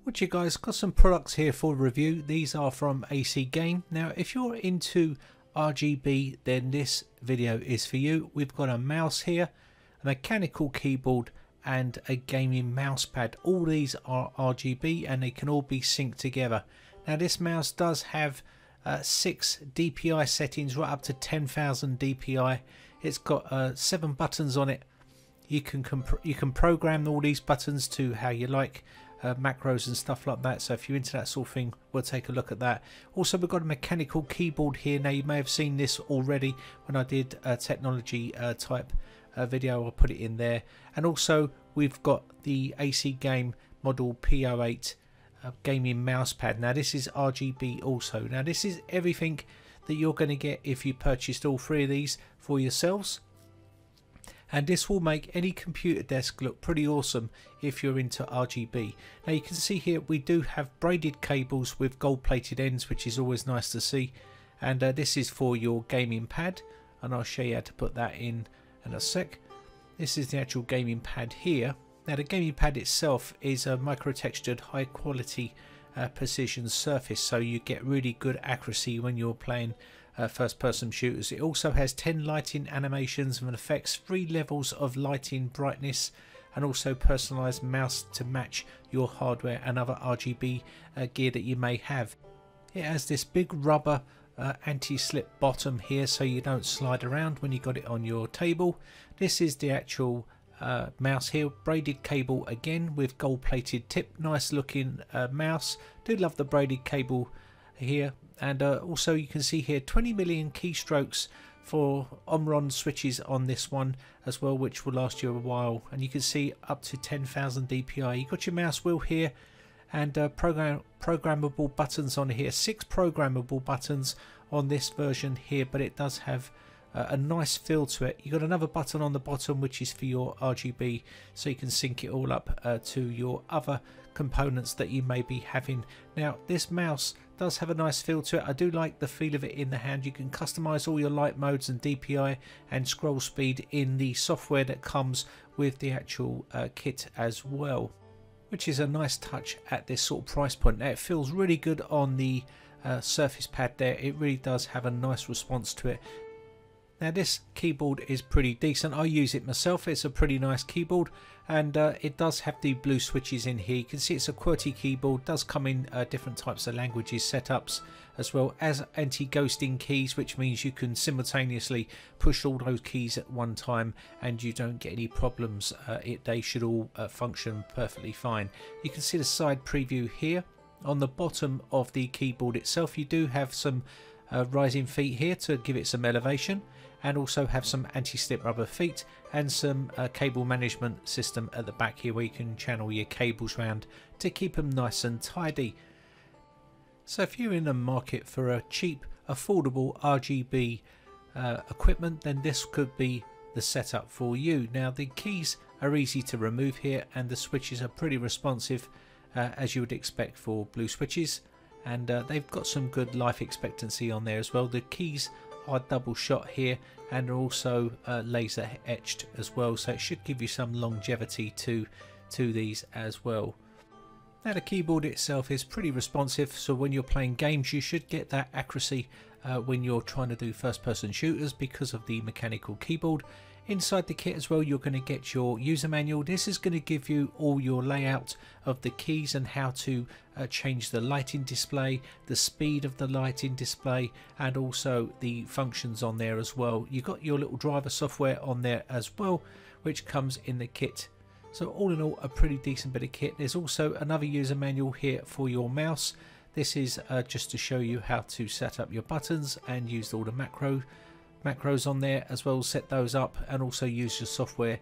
What you guys, got some products here for review. These are from ACGAM. Now if you're into RGB, then this video is for you. We've got a mouse here, a mechanical keyboard and a gaming mouse pad. All these are RGB and they can all be synced together. Now this mouse does have 6 DPI settings right up to 10,000 DPI. It's got 7 buttons on it. You can program all these buttons to how you like, macros and stuff like that. So if you're into that sort of thing, we'll take a look at that. Also, we've got a mechanical keyboard here. Now you may have seen this already when I did a technology type video. I'll put it in there. And also we've got the ACGAM model P08 gaming mouse pad. Now this is RGB also. Now this is everything that you're going to get if you purchased all 3 of these for yourselves. And this will make any computer desk look pretty awesome if you're into RGB. Now you can see here we do have braided cables with gold plated ends, which is always nice to see. And this is for your gaming pad, and I'll show you how to put that in a sec. This is the actual gaming pad here. Now the gaming pad itself is a micro textured high quality precision surface, so you get really good accuracy when you're playing first person shooters. It also has 10 lighting animations and effects, 3 levels of lighting brightness, and also personalized mouse to match your hardware and other RGB gear that you may have. It has this big rubber anti-slip bottom here so you don't slide around when you got it on your table. This is the actual mouse here, braided cable again with gold plated tip. Nice looking mouse. Do love the braided cable here. And also you can see here 20 million keystrokes for Omron switches on this one as well, which will last you a while. And you can see up to 10,000 DPI. You got your mouse wheel here and programmable buttons on here. 6 programmable buttons on this version here, but it does have a nice feel to it. You got another button on the bottom which is for your RGB, so you can sync it all up to your other components that you may be having. Now this mouse does have a nice feel to it. I do like the feel of it in the hand. You can customize all your light modes and DPI and scroll speed in the software that comes with the actual kit as well, which is a nice touch at this sort of price point. Now it feels really good on the Surface Pad there. It really does have a nice response to it. Now this keyboard is pretty decent. I use it myself. It's a pretty nice keyboard, and it does have the blue switches in here. You can see it's a QWERTY keyboard. Does come in different types of languages setups, as well as anti-ghosting keys, which means you can simultaneously push all those keys at one time and you don't get any problems. They should all function perfectly fine. You can see the side preview here. On the bottom of the keyboard itself you do have some rising feet here to give it some elevation, and also have some anti-slip rubber feet and some cable management system at the back here where you can channel your cables around to keep them nice and tidy. So if you're in the market for a cheap, affordable RGB equipment, then this could be the setup for you. Now the keys are easy to remove here, and the switches are pretty responsive as you would expect for blue switches, and they've got some good life expectancy on there as well. The keys are double shot here and are also laser etched as well, so it should give you some longevity to these as well. Now the keyboard itself is pretty responsive, so when you're playing games you should get that accuracy when you're trying to do first person shooters because of the mechanical keyboard. Inside the kit as well you're going to get your user manual. This is going to give you all your layout of the keys and how to change the lighting display, the speed of the lighting display, and also the functions on there as well. You've got your little driver software on there as well, which comes in the kit. So all in all, a pretty decent bit of kit. There's also another user manual here for your mouse. This is just to show you how to set up your buttons and use all the macros on there as well. Set those up and also use your software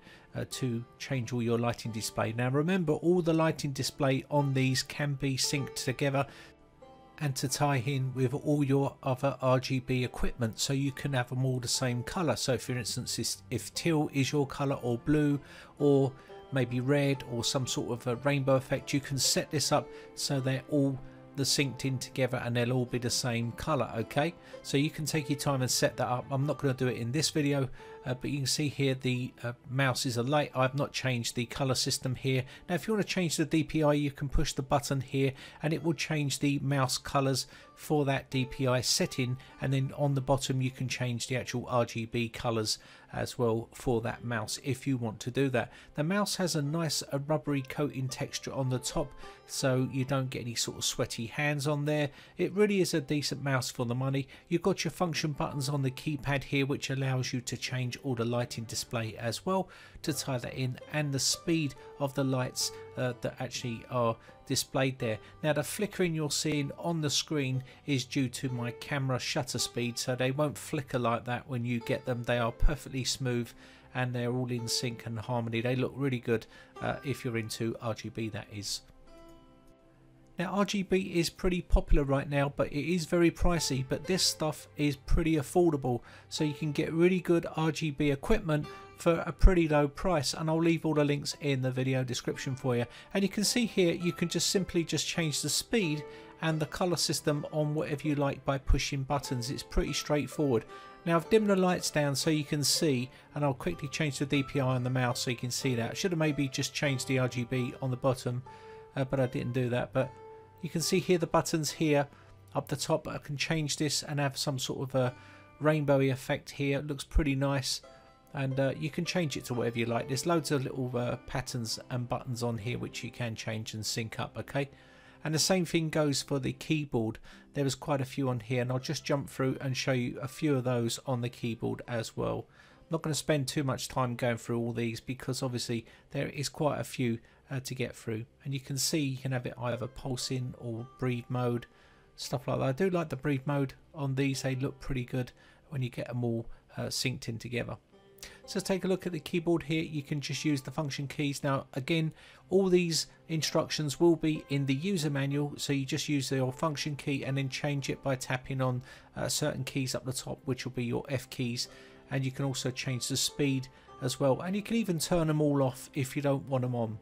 to change all your lighting display. Now remember, all the lighting display on these can be synced together and to tie in with all your other RGB equipment, so you can have them all the same color. So for instance, if teal is your color, or blue, or maybe red, or some sort of a rainbow effect, you can set this up so they're all synced in together and they'll all be the same color. Okay, so you can take your time and set that up. I'm not going to do it in this video but you can see here the mouse is a light. I've not changed the color system here. Now if you want to change the DPI, you can push the button here and it will change the mouse colors for that DPI setting, and then on the bottom you can change the actual RGB colors as well for that mouse if you want to do that. The mouse has a nice rubbery coating texture on the top, so you don't get any sort of sweaty hands on there. It really is a decent mouse for the money. You've got your function buttons on the keypad here, which allows you to change all the lighting display as well to tie that in, and the speed of the lights that actually are displayed there. Now the flickering you're seeing on the screen is due to my camera shutter speed, so they won't flicker like that when you get them. They are perfectly smooth and they're all in sync and harmony. They look really good if you're into RGB, that is. Now RGB is pretty popular right now, but it is very pricey, but this stuff is pretty affordable, so you can get really good RGB equipment for a pretty low price, and I'll leave all the links in the video description for you. And you can see here you can just simply change the speed and the color system on whatever you like by pushing buttons. It's pretty straightforward. Now I've dimmed the lights down so you can see, and I'll quickly change the DPI on the mouse so you can see that. I should have maybe just changed the RGB on the bottom, but I didn't do that. But you can see here the buttons here up the top. I can change this and have some sort of a rainbowy effect here. It looks pretty nice, and you can change it to whatever you like. There's loads of little patterns and buttons on here which you can change and sync up, okay? And the same thing goes for the keyboard. There is quite a few on here, and I'll just jump through and show you a few of those on the keyboard as well. I'm not going to spend too much time going through all these because obviously there is quite a few to get through, and you can see you can have it either pulsing or breathe mode, stuff like that. I do like the breathe mode on these. They look pretty good when you get them all synced in together. So let's take a look at the keyboard here. You can just use the function keys. Now again, all these instructions will be in the user manual, so you just use your function key and then change it by tapping on certain keys up the top, which will be your F keys, and you can also change the speed as well, and you can even turn them all off if you don't want them on.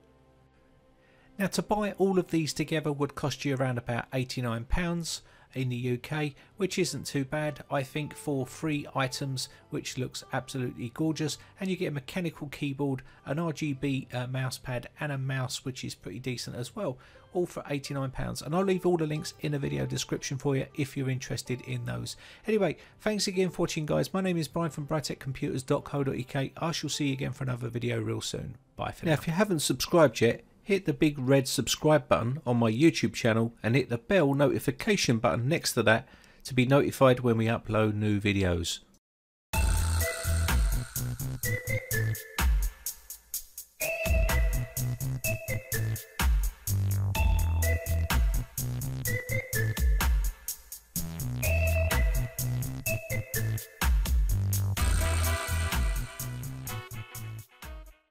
Now to buy all of these together would cost you around about £89 in the UK, which isn't too bad, I think, for 3 items, which looks absolutely gorgeous. And you get a mechanical keyboard, an RGB mousepad, and a mouse which is pretty decent as well, all for £89. And I'll leave all the links in the video description for you if you're interested in those. Anyway, thanks again for watching, guys. My name is Brian from briteccomputers.co.uk. I shall see you again for another video real soon. Bye for now. Now if you haven't subscribed yet, hit the big red subscribe button on my YouTube channel and hit the bell notification button next to that to be notified when we upload new videos.